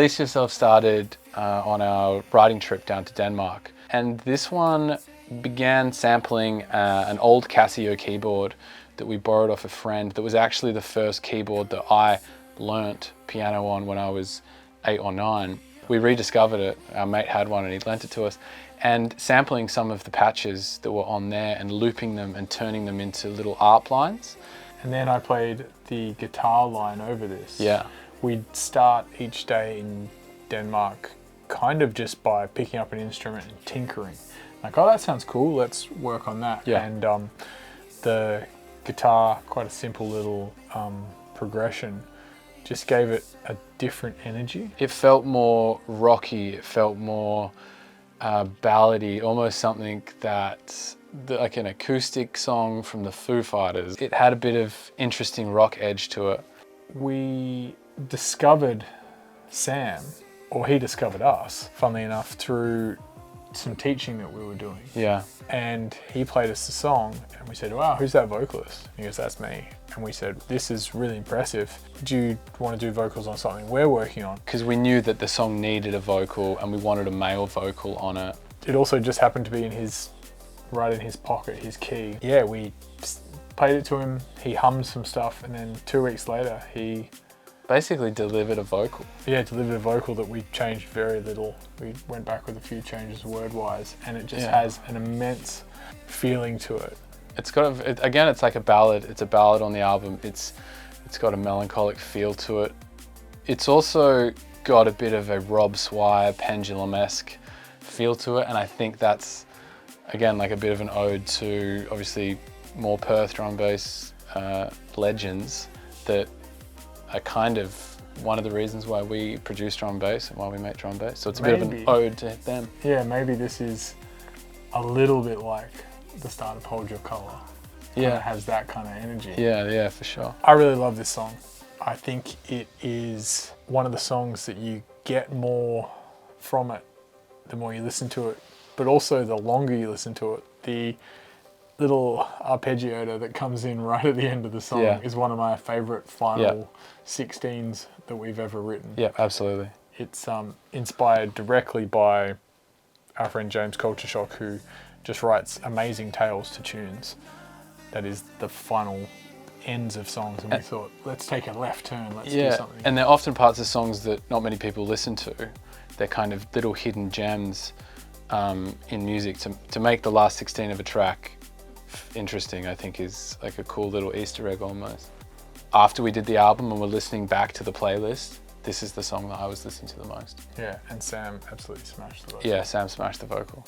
Release Yourself started on our writing trip down to Denmark. And this one began sampling an old Casio keyboard that we borrowed off a friend that was actually the first keyboard that I learnt piano on when I was 8 or 9. We rediscovered it, our mate had one and he lent it to us, and sampling some of the patches that were on there and looping them and turning them into little ARP lines. And then I played the guitar line over this. Yeah. We'd start each day in Denmark kind of just by picking up an instrument and tinkering. Like, oh, that sounds cool, let's work on that. Yeah. And the guitar, quite a simple little progression, just gave it a different energy. It felt more rocky, it felt more ballady, almost something that, like an acoustic song from the Foo Fighters. It had a bit of interesting rock edge to it. We discovered Sam, or he discovered us, funnily enough, through some teaching that we were doing. Yeah. And he played us the song and we said, wow, who's that vocalist? And he goes, that's me. And we said, this is really impressive. Do you want to do vocals on something we're working on? Because we knew that the song needed a vocal and we wanted a male vocal on it. It also just happened to be right in his pocket, his key. Yeah, we played it to him, he hummed some stuff, and then 2 weeks later, he basically delivered a vocal. Yeah, delivered a vocal that we changed very little. We went back with a few changes word-wise, and it just has an immense feeling to it. It's got, again, it's like a ballad. It's a ballad on the album. It's got a melancholic feel to it. It's also got a bit of a Rob Swire pendulum-esque feel to it, and I think that's, again, like a bit of an ode to, obviously, more Perth drum bass legends that are kind of one of the reasons why we produce drum bass and why we make drum bass. So it's a bit of an ode to them. Yeah, maybe this is a little bit like the start of Hold Your Colour. Yeah. It has that kind of energy. Yeah, for sure. I really love this song. I think it is one of the songs that you get more from it the more you listen to it, but also the longer you listen to it. The little arpeggiator that comes in right at the end of the song is one of my favourite final 16s that we've ever written. Yeah, absolutely. It's inspired directly by our friend James Culture Shock, who just writes amazing tales to tunes. That is the final ends of songs, and we thought, let's take a left turn, let's do something. And they're often parts of songs that not many people listen to. They're kind of little hidden gems in music. To make the last 16 of a track interesting, I think, is like a cool little Easter egg almost. After we did the album and we're listening back to the playlist, this is the song that I was listening to the most. Yeah, and Sam absolutely smashed the vocal. Yeah, Sam smashed the vocal.